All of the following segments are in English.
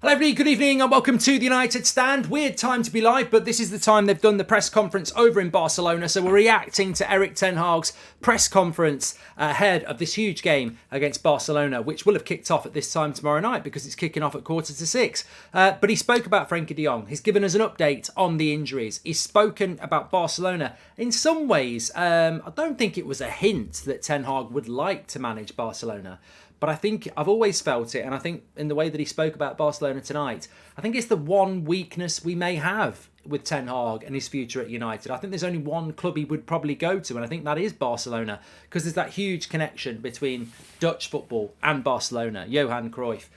Hello everybody, good evening and welcome to the United Stand. Weird time to be live, but this is the time they've done the press conference over in Barcelona, so we're reacting to Erik ten Hag's press conference ahead of this huge game against Barcelona, which will have kicked off at this time tomorrow night because it's kicking off at 5:45. But he spoke about Frankie de Jong. He's given us an update on the injuries. He's spoken about Barcelona. In some ways, I don't think it was a hint that Ten Hag would like to manage Barcelona. But I think I've always felt it, and I think in the way that he spoke about Barcelona tonight, I think it's the one weakness we may have with Ten Hag and his future at United. I think there's only one club he would probably go to, and I think that is Barcelona, because there's that huge connection between Dutch football and Barcelona. Johan Cruyff.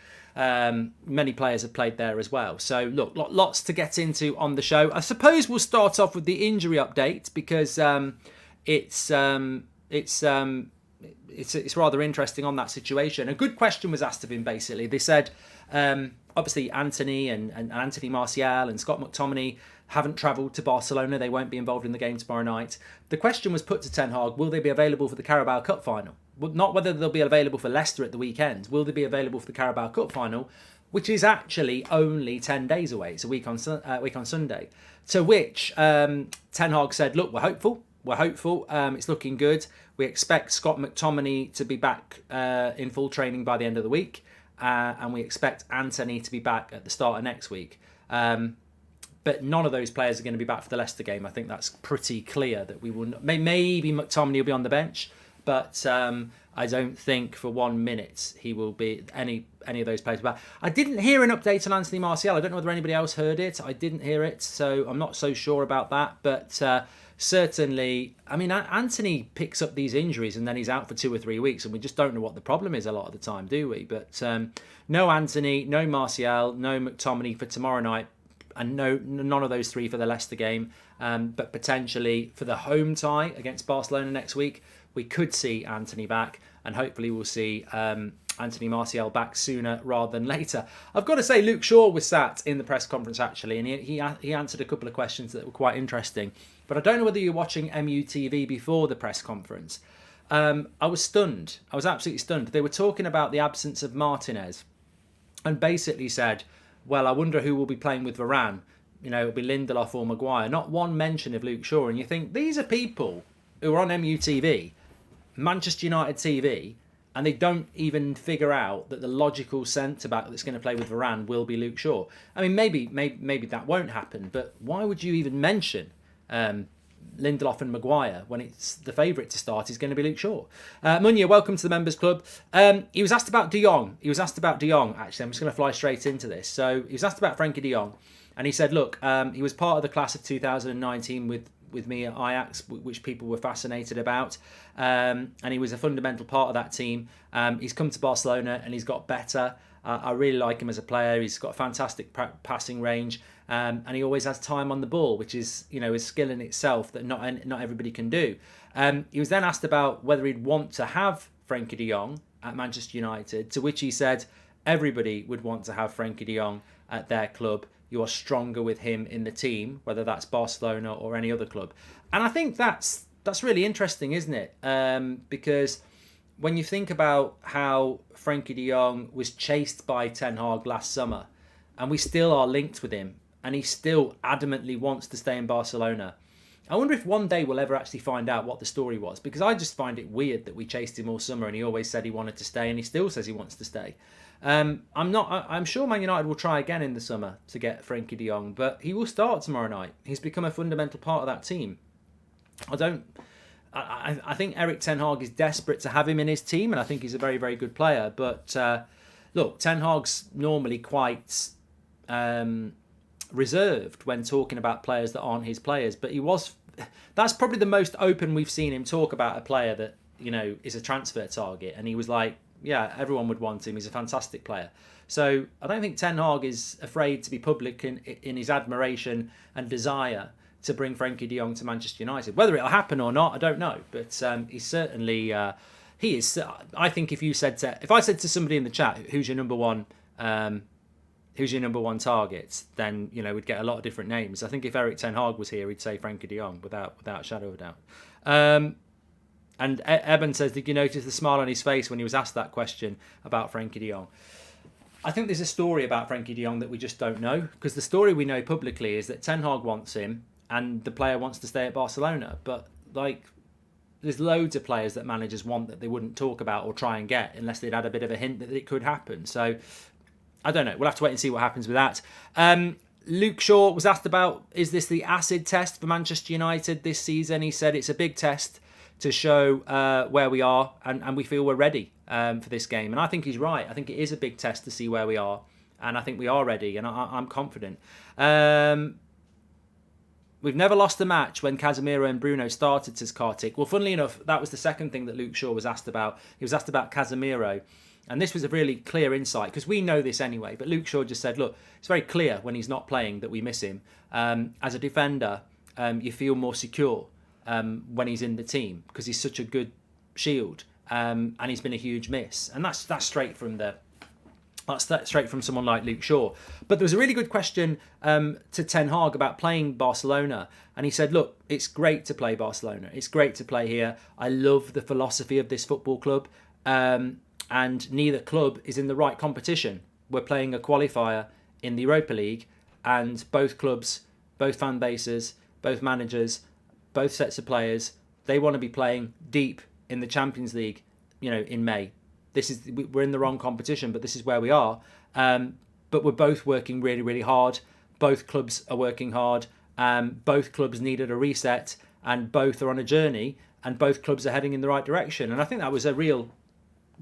Many players have played there as well. So look, lots to get into on the show. I suppose we'll start off with the injury update because it's rather interesting on that situation. A good question was asked of him, basically. They said, obviously, Anthony and Anthony Martial and Scott McTominay haven't travelled to Barcelona. They won't be involved in the game tomorrow night. The question was put to Ten Hag, will they be available for the Carabao Cup final? Well, not whether they'll be available for Leicester at the weekend. Will they be available for the Carabao Cup final, which is actually only 10 days away. It's a week on Sunday. To which Ten Hag said, look, we're hopeful. It's looking good. We expect Scott McTominay to be back in full training by the end of the week. And we expect Anthony to be back at the start of next week. But none of those players are going to be back for the Leicester game. I think that's pretty clear that we will. Maybe McTominay will be on the bench. But I don't think for 1 minute he will be any of those players back. I didn't hear an update on Anthony Martial. I don't know whether anybody else heard it. I didn't hear it. So I'm not so sure about that. But certainly, I mean, Anthony picks up these injuries and then he's out for 2 or 3 weeks, and we just don't know what the problem is a lot of the time, do we? But no Anthony, no Martial, no McTominay for tomorrow night, and none of those three for the Leicester game. But potentially for the home tie against Barcelona next week, we could see Anthony back, and hopefully we'll see Anthony Martial back sooner rather than later. I've got to say, Luke Shaw was sat in the press conference actually, and he answered a couple of questions that were quite interesting. But I don't know whether you're watching MUTV before the press conference. I was stunned. I was absolutely stunned. They were talking about the absence of Martinez and basically said, well, I wonder who will be playing with Varane. You know, it'll be Lindelof or Maguire. Not one mention of Luke Shaw. And you think, these are people who are on MUTV, Manchester United TV, and they don't even figure out that the logical centre-back that's going to play with Varane will be Luke Shaw. I mean, maybe that won't happen, but why would you even mention Lindelof and Maguire when it's the favourite to start is going to be Luke Shaw? Munya, welcome to the Members Club. He was asked about de Jong. Actually. I'm just going to fly straight into this. So he was asked about Frankie de Jong, and he said, look, he was part of the class of 2019 with me at Ajax, which people were fascinated about. And he was a fundamental part of that team. He's come to Barcelona and he's got better. I really like him as a player. He's got a fantastic passing range. And he always has time on the ball, which is, a skill in itself that not everybody can do. He was then asked about whether he'd want to have Frankie de Jong at Manchester United, to which he said everybody would want to have Frankie de Jong at their club. You are stronger with him in the team, whether that's Barcelona or any other club. And I think that's really interesting, isn't it? Because when you think about how Frankie de Jong was chased by Ten Hag last summer, and we still are linked with him, and he still adamantly wants to stay in Barcelona. I wonder if one day we'll ever actually find out what the story was, because I just find it weird that we chased him all summer and he always said he wanted to stay, and he still says he wants to stay. I'm sure Man United will try again in the summer to get Frankie de Jong, but he will start tomorrow night. He's become a fundamental part of that team. I think Erik ten Hag is desperate to have him in his team, and I think he's a very, very good player. But look, Ten Hag's normally quite reserved when talking about players that aren't his players, but that's probably the most open we've seen him talk about a player that is a transfer target, and he was like, yeah, everyone would want him, he's a fantastic player. So I don't think Ten Hag is afraid to be public in his admiration and desire to bring Frankie de Jong to Manchester United. Whether it'll happen or not, I don't know, but he's certainly he is. I think if I said to somebody in the chat, who's your number one target, then we'd get a lot of different names. I think if Erik ten Hag was here, he'd say Frankie de Jong without a shadow of a doubt. And Eben says, did you notice the smile on his face when he was asked that question about Frankie de Jong? I think there's a story about Frankie de Jong that we just don't know, because the story we know publicly is that Ten Hag wants him and the player wants to stay at Barcelona. But like, there's loads of players that managers want that they wouldn't talk about or try and get unless they'd had a bit of a hint that it could happen. So I don't know. We'll have to wait and see what happens with that. Luke Shaw was asked about, is this the acid test for Manchester United this season? He said it's a big test to show where we are, and we feel we're ready for this game. And I think he's right. I think it is a big test to see where we are, and I think we are ready, and I'm confident. We've never lost a match when Casemiro and Bruno started, says Kartik. Well, funnily enough, that was the second thing that Luke Shaw was asked about. He was asked about Casemiro. And this was a really clear insight, because we know this anyway. But Luke Shaw just said, look, it's very clear when he's not playing that we miss him. As a defender, you feel more secure when he's in the team, because he's such a good shield. And he's been a huge miss. And that's straight from someone like Luke Shaw. But there was a really good question to Ten Hag about playing Barcelona. And he said, look, it's great to play Barcelona. It's great to play here. I love the philosophy of this football club. And neither club is in the right competition. We're playing a qualifier in the Europa League, and both clubs, both fan bases, both managers, both sets of players, they want to be playing deep in the Champions League, in May. We're in the wrong competition, but this is where we are. But we're both working really, really hard. Both clubs are working hard. Both clubs needed a reset, and both are on a journey, and both clubs are heading in the right direction. And I think that was a real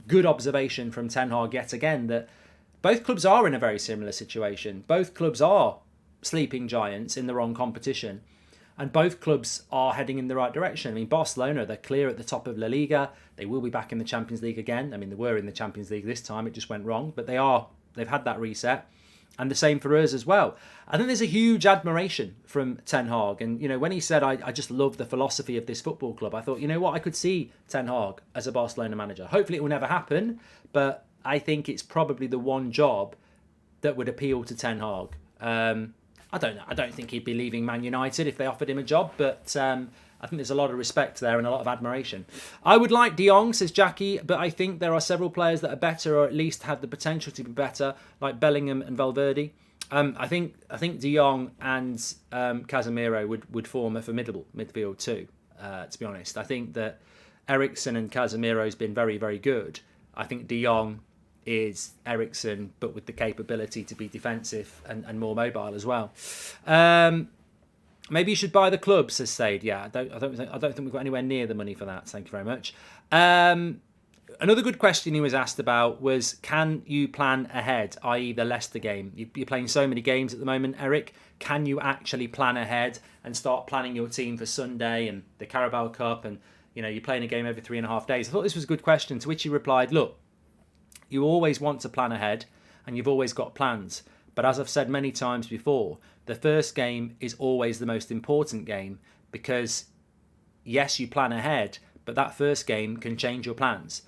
good observation from Ten Hag yet again, that both clubs are in a very similar situation. Both clubs are sleeping giants in the wrong competition, and both clubs are heading in the right direction. I mean, Barcelona, they're clear at the top of La Liga. They will be back in the Champions League again. I mean, they were in the Champions League this time. It just went wrong, but they've had that reset. And the same for us as well. I think there's a huge admiration from Ten Hag. And, when he said, I just love the philosophy of this football club, I thought, you know what, I could see Ten Hag as a Barcelona manager. Hopefully it will never happen, but I think it's probably the one job that would appeal to Ten Hag. I don't know. I don't think he'd be leaving Man United if they offered him a job, but I think there's a lot of respect there and a lot of admiration. I would like De Jong, says Jackie, but I think there are several players that are better, or at least have the potential to be better, like Bellingham and Valverde. I think De Jong and Casemiro would form a formidable midfield too, to be honest. I think that Eriksen and Casemiro has been very, very good. I think De Jong is Eriksen, but with the capability to be defensive and more mobile as well. Maybe you should buy the club, says Sade. Yeah, I don't think we've got anywhere near the money for that. Thank you very much. Another good question he was asked about was, can you plan ahead, i.e. the Leicester game? You're playing so many games at the moment, Eric. Can you actually plan ahead and start planning your team for Sunday and the Carabao Cup, and you're playing a game every 3.5 days? I thought this was a good question, to which he replied, look, you always want to plan ahead and you've always got plans. But as I've said many times before, the first game is always the most important game, because yes, you plan ahead, but that first game can change your plans.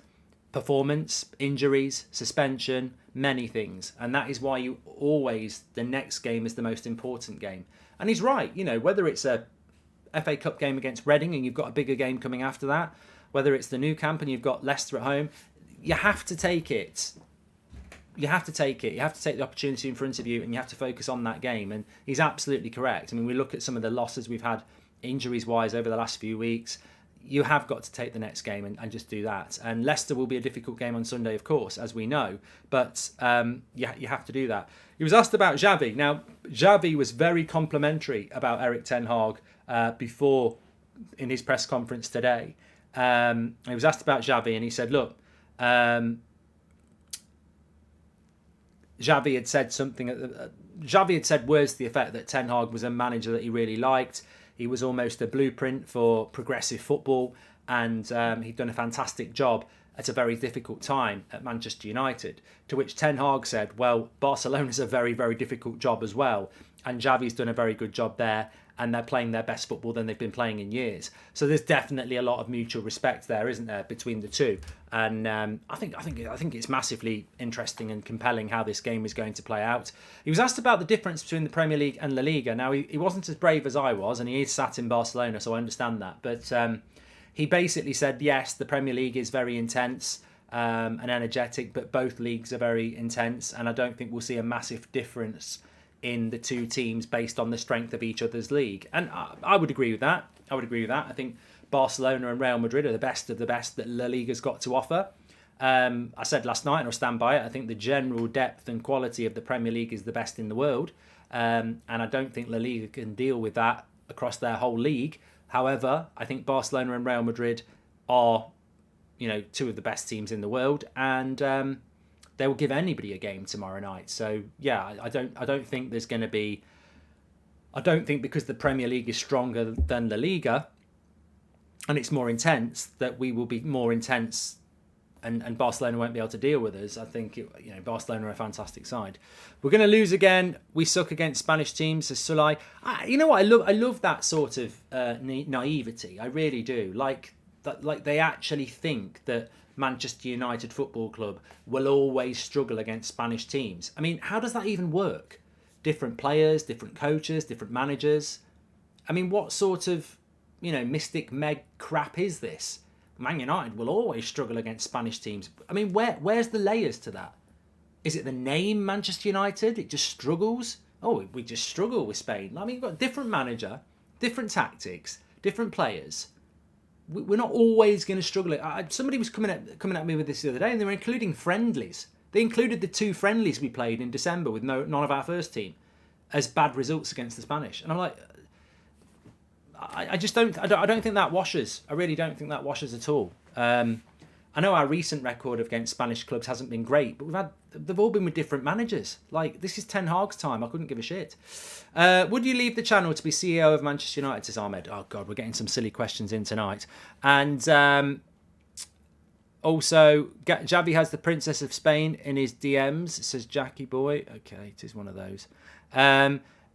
Performance, injuries, suspension, many things. And that is why the next game is the most important game. And he's right, whether it's a FA Cup game against Reading and you've got a bigger game coming after that, whether it's the Nou Camp and you've got Leicester at home, you have to take it. You have to take it. You have to take the opportunity in front of you, and you have to focus on that game. And he's absolutely correct. I mean, we look at some of the losses we've had injuries-wise over the last few weeks. You have got to take the next game and just do that. And Leicester will be a difficult game on Sunday, of course, as we know. But you have to do that. He was asked about Xavi. Now, Xavi was very complimentary about Erik ten Hag before in his press conference today. He was asked about Xavi, and he said, look, Xavi had said something. Xavi had said words to the effect that Ten Hag was a manager that he really liked. He was almost a blueprint for progressive football, and he'd done a fantastic job at a very difficult time at Manchester United. To which Ten Hag said, well, Barcelona's a very, very difficult job as well, and Xavi's done a very good job there, and they're playing their best football than they've been playing in years. So there's definitely a lot of mutual respect there, isn't there, between the two? And I think it's massively interesting and compelling how this game is going to play out. He was asked about the difference between the Premier League and La Liga. Now, he wasn't as brave as I was, and he is sat in Barcelona, so I understand that. But he basically said, yes, the Premier League is very intense. and energetic, but both leagues are very intense, and I don't think we'll see a massive difference in the two teams based on the strength of each other's league. And I would agree with that. I think Barcelona and Real Madrid are the best of the best that La Liga's got to offer. I said last night, and I'll stand by it, I think the general depth and quality of the Premier League is the best in the world. And I don't think La Liga can deal with that across their whole league. However, I think Barcelona and Real Madrid are, two of the best teams in the world, and they will give anybody a game tomorrow night. So yeah, I don't think there's going to be. I don't think because the Premier League is stronger than La Liga, and it's more intense, that we will be more intense. And Barcelona won't be able to deal with us. I think Barcelona are a fantastic side. We're going to lose again. We suck against Spanish teams, says Sulai. You know what? I love that sort of naivety. I really do. Like they actually think that Manchester United Football Club will always struggle against Spanish teams. I mean, how does that even work? Different players, different coaches, different managers. I mean, what sort of mystic meg crap is this? Man United will always struggle against Spanish teams. I mean, where's the layers to that? Is it the name Manchester United? It just struggles? Oh, we just struggle with Spain. I mean, you've got a different manager, different tactics, different players. We're not always going to struggle. Somebody was coming at me with this the other day, and they were including friendlies. They included the 2 friendlies we played in December with none of our first team as bad results against the Spanish. And I'm like, I don't think that washes. I really don't think that washes at all. I know our recent record against Spanish clubs hasn't been great, but they've all been with different managers. Like, this is Ten Hag's time. I couldn't give a shit. Would you leave the channel to be CEO of Manchester United, says Ahmed? Oh God, we're getting some silly questions in tonight. And also, Javi has the Princess of Spain in his DMs, says Jackie Boy. Okay, it is one of those.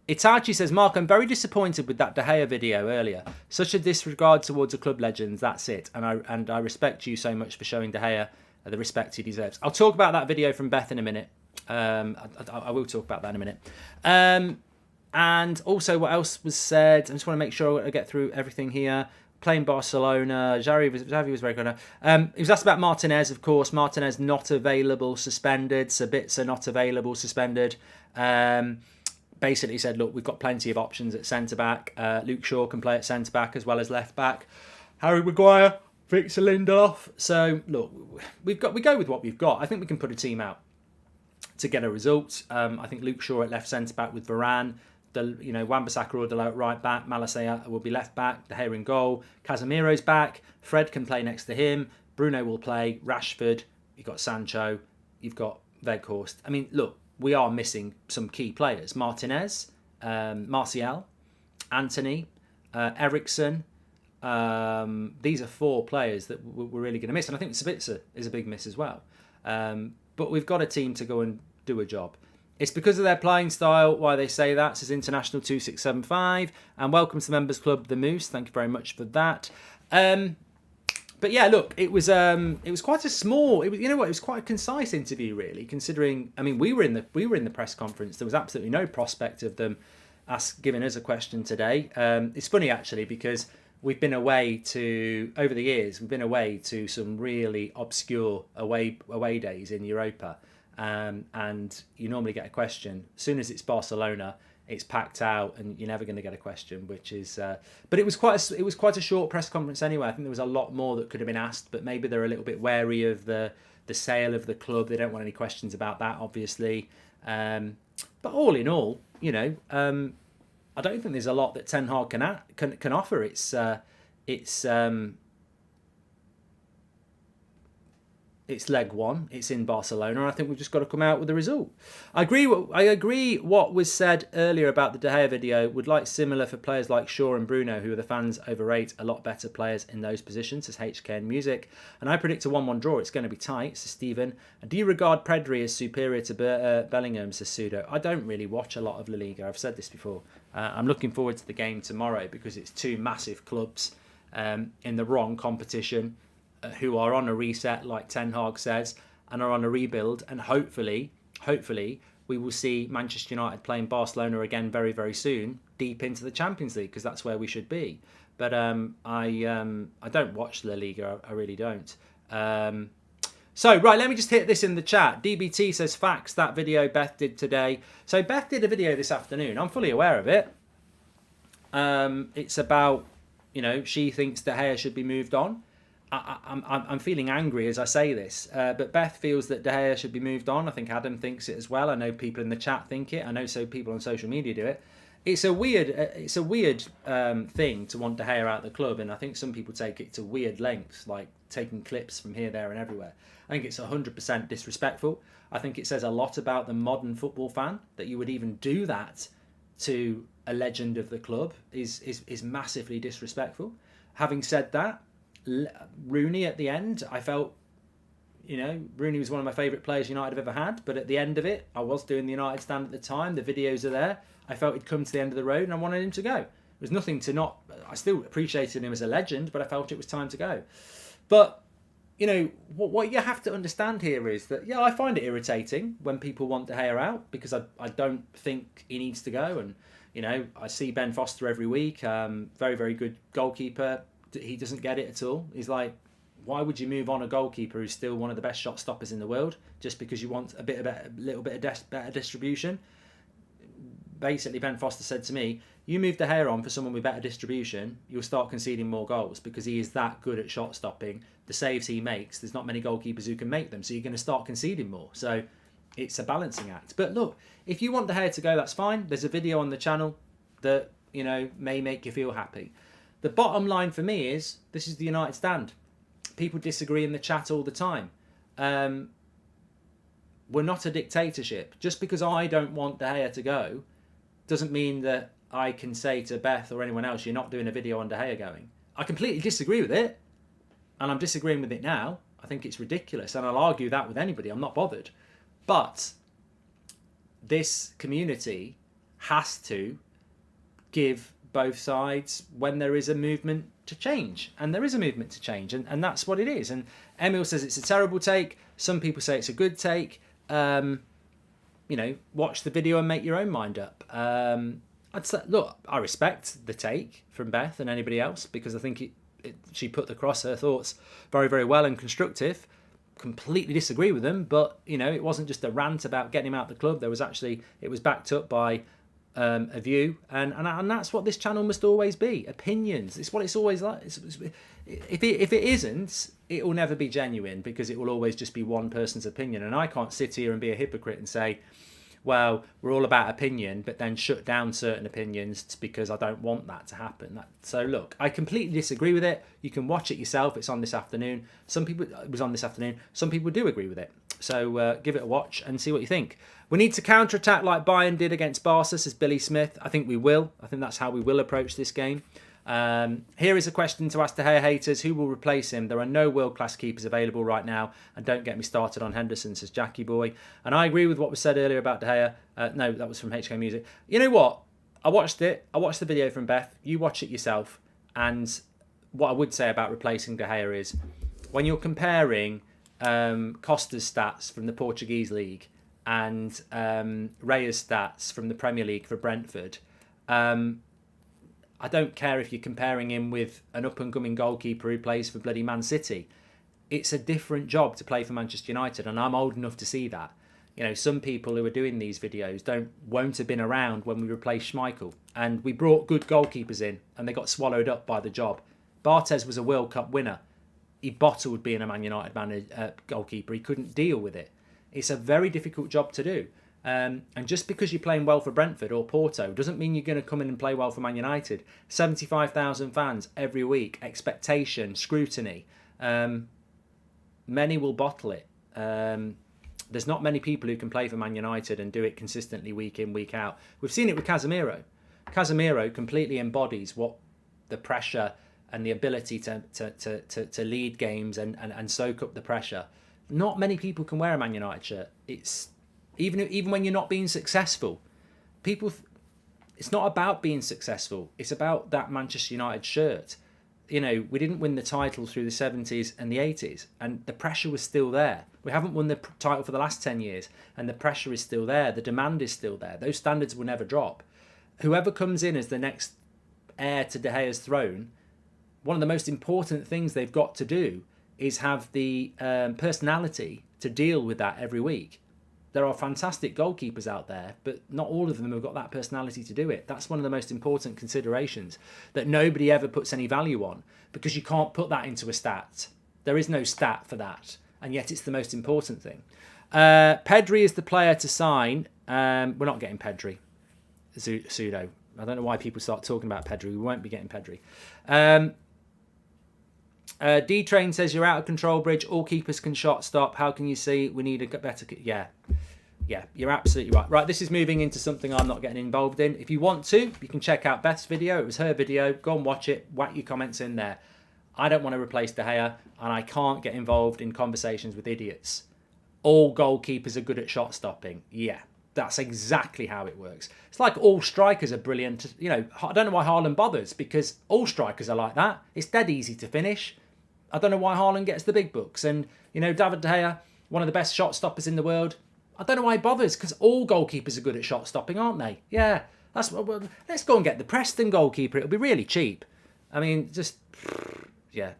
Itachi says, Mark, I'm very disappointed with that De Gea video earlier. Such a disregard towards a club legend, that's it. And I respect you so much for showing De Gea the respect he deserves. I'll talk about that video from Beth in a minute. I will talk about that in a minute. And also, what else was said? I just want to make sure I get through everything here. Playing Barcelona, Xavi was very good. He was asked about Martinez, of course. Martinez not available, suspended. Sabitzer not available, suspended. Basically said, look, we've got plenty of options at centre-back. Luke Shaw can play at centre-back as well as left-back. Harry Maguire, Victor Lindelof. So, look, we go with what we've got. I think we can put a team out to get a result. I think Luke Shaw at left centre-back with Varane. Wan-Bissaka or Dalot at right-back. Malacia will be left-back. De Gea in goal. Casemiro's back. Fred can play next to him. Bruno will play. Rashford. You've got Sancho. You've got Weghorst. I mean, look, we are missing some key players. Martinez, Martial, Anthony, Eriksen. These are 4 players that we're really going to miss. And I think Sabitzer is a big miss as well. But we've got a team to go and do a job. It's because of their playing style why they say that, says International 2675. And welcome to the Members Club, The Moose. Thank you very much for that. But yeah, look, it was quite a small. It was quite a concise interview, really. Considering, I mean, we were in the press conference. There was absolutely no prospect of them giving us a question today. It's funny actually because we've been away over the years. We've been away to some really obscure away days in Europa, and you normally get a question as soon as it's Barcelona. It's packed out, and you're never going to get a question. Which is, but it was quite a short press conference anyway. I think there was a lot more that could have been asked, but maybe they're a little bit wary of the sale of the club. They don't want any questions about that, obviously. But all in all, I don't think there's a lot that Ten Hag can offer. It's leg 1. It's in Barcelona. And I think we've just got to come out with a result. I agree what was said earlier about the De Gea video. Would like similar for players like Shaw and Bruno, who are the fans overrate a lot better players in those positions, says HK and Music. And I predict a 1-1 draw. It's going to be tight, says Stephen. Do you regard Pedri as superior to Bellingham, says Sudo? I don't really watch a lot of La Liga. I've said this before. I'm looking forward to the game tomorrow because it's 2 massive clubs in the wrong competition. Who are on a reset, like Ten Hag says, and are on a rebuild. And hopefully, we will see Manchester United playing Barcelona again very, very soon, deep into the Champions League, because that's where we should be. But I don't watch La Liga. I really don't. So, right, let me just hit this in the chat. DBT says, facts, that video Beth did today. So Beth did a video this afternoon. I'm fully aware of it. It's about, she thinks De Gea should be moved on. I'm feeling angry as I say this, but Beth feels that De Gea should be moved on. I think Adam thinks it as well. I know people in the chat think it. I know people on social media do it. It's a weird thing to want De Gea out of the club, and I think some people take it to weird lengths, like taking clips from here, there, and everywhere. I think it's 100% disrespectful. I think it says a lot about the modern football fan that you would even do that to a legend of the club is massively disrespectful. Having said that, Rooney at the end, I felt, Rooney was one of my favourite players United have ever had, but at the end of it, I was doing the United stand at the time, the videos are there, I felt he'd come to the end of the road and I wanted him to go. There was nothing to not, I still appreciated him as a legend, but I felt it was time to go. But, what you have to understand here is that, I find it irritating when people want De Gea out, because I don't think he needs to go, and, I see Ben Foster every week, very, very good goalkeeper. He doesn't get it at all. He's like, why would you move on a goalkeeper who's still one of the best shot stoppers in the world just because you want a little bit of better distribution? Basically, Ben Foster said to me, you move De Gea on for someone with better distribution, you'll start conceding more goals because he is that good at shot stopping. The saves he makes, there's not many goalkeepers who can make them, so you're going to start conceding more. So it's a balancing act. But look, if you want De Gea to go, that's fine. There's a video on the channel that, may make you feel happy. The bottom line for me is, this is the United stand. People disagree in the chat all the time. We're not a dictatorship. Just because I don't want De Gea to go doesn't mean that I can say to Beth or anyone else, you're not doing a video on De Gea going. I completely disagree with it, and I'm disagreeing with it now. I think it's ridiculous, and I'll argue that with anybody. I'm not bothered. But this community has to give both sides when there is a movement to change, and there is a movement to change, and that's what it is. And Emil says it's a terrible take. Some people say it's a good take. Watch the video and make your own mind up. I'd say, look, I respect the take from Beth and anybody else, because I think she put across her thoughts very, very well and constructive. Completely disagree with them, but it wasn't just a rant about getting him out of the club. There was actually, it was backed up by a view, and that's what this channel must always be. Opinions. It's what it's always like. If it isn't, it will never be genuine, because it will always just be one person's opinion. And I can't sit here and be a hypocrite and say, well, we're all about opinion, but then shut down certain opinions because I don't want that to happen. So look, I completely disagree with it. You can watch it yourself. It's on this afternoon. It was on this afternoon. Some people do agree with it. So give it a watch and see what you think. We need to counter-attack like Bayern did against Barca, says Billy Smith. I think we will. I think that's how we will approach this game. Here is a question to ask the Gea haters. Who will replace him? There are no world-class keepers available right now. And don't get me started on Henderson, says Jackie Boy. And I agree with what was said earlier about De Gea. No, that was from HK Music. You know what? I watched it. I watched the video from Beth. You watch it yourself. And what I would say about replacing De Gea is, when you're comparing Costa's stats from the Portuguese league and Raya's stats from the Premier League for Brentford, I don't care if you're comparing him with an up-and-coming goalkeeper who plays for bloody Man City. It's a different job to play for Manchester United, and I'm old enough to see that. Some people who are doing these videos won't have been around when we replaced Schmeichel, and we brought good goalkeepers in, and they got swallowed up by the job. Barthez was a World Cup winner. He bottled being a Man United goalkeeper. He couldn't deal with it. It's a very difficult job to do. And just because you're playing well for Brentford or Porto doesn't mean you're going to come in and play well for Man United. 75,000 fans every week, expectation, scrutiny. Many will bottle it. There's not many people who can play for Man United and do it consistently week in, week out. We've seen it with Casemiro. Casemiro completely embodies what the pressure and the ability to lead games and soak up the pressure. Not many people can wear a Man United shirt. It's even when you're not being successful, it's not about being successful. It's about that Manchester United shirt. We didn't win the title through the 70s and the 80s, and the pressure was still there. We haven't won the title for the last 10 years, and the pressure is still there. The demand is still there. Those standards will never drop. Whoever comes in as the next heir to De Gea's throne, one of the most important things they've got to do is have the personality to deal with that every week. There are fantastic goalkeepers out there, but not all of them have got that personality to do it. That's one of the most important considerations that nobody ever puts any value on, because you can't put that into a stat. There is no stat for that, and yet it's the most important thing. Pedri is the player to sign. We're not getting Pedri. Pseudo. I don't know why people start talking about Pedri. We won't be getting Pedri. D-Train says, you're out of control, Bridge. All keepers can shot stop. How can you see? We need a better... Yeah, you're absolutely right. Right, this is moving into something I'm not getting involved in. If you want to, you can check out Beth's video. It was her video. Go and watch it. Whack your comments in there. I don't want to replace De Gea, and I can't get involved in conversations with idiots. All goalkeepers are good at shot stopping. Yeah, that's exactly how it works. It's like all strikers are brilliant. You know, I don't know why Haaland bothers, because all strikers are like that. It's dead easy to finish. I don't know why Haaland gets the big books. And, you know, David De Gea, one of the best shot stoppers in the world. I don't know why he bothers, because all goalkeepers are good at shot stopping, aren't they? Yeah, well, let's go and get the Preston goalkeeper. It'll be really cheap. I mean, just, yeah,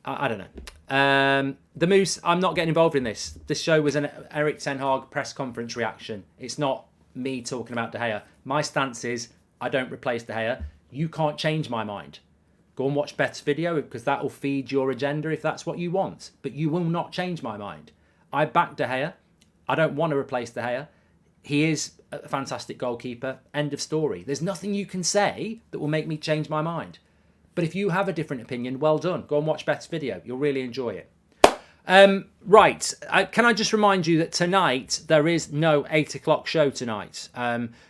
I don't know. The Moose, I'm not getting involved in this. This show was an Erik ten Hag press conference reaction. It's not me talking about De Gea. My stance is, I don't replace De Gea. You can't change my mind. Go and watch Beth's video, because that will feed your agenda if that's what you want. But you will not change my mind. I back De Gea. I don't want to replace De Gea. He is a fantastic goalkeeper. End of story. There's nothing you can say that will make me change my mind. But if you have a different opinion, well done. Go and watch Beth's video. You'll really enjoy it. Right. Can I just remind you that tonight there is no 8 o'clock show tonight.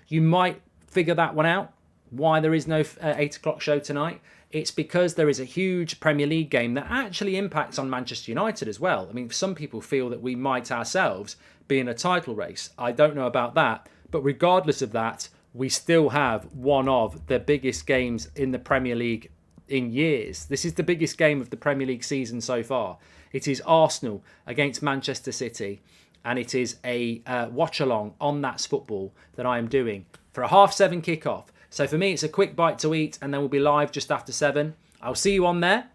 You might figure that one out, why there is no 8 o'clock show tonight. It's because there is a huge Premier League game that actually impacts on Manchester United as well. I mean, some people feel that we might ourselves be in a title race. I don't know about that. But regardless of that, we still have one of the biggest games in the Premier League in years. This is the biggest game of the Premier League season so far. It is Arsenal against Manchester City. And it is a watch-along on That's Football that I am doing for a 7:30 kickoff. So for me, it's a quick bite to eat, and then we'll be live just after 7. I'll see you on there.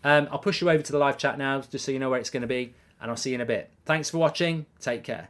I'll push you over to the live chat now, just so you know where it's going to be, and I'll see you in a bit. Thanks for watching. Take care.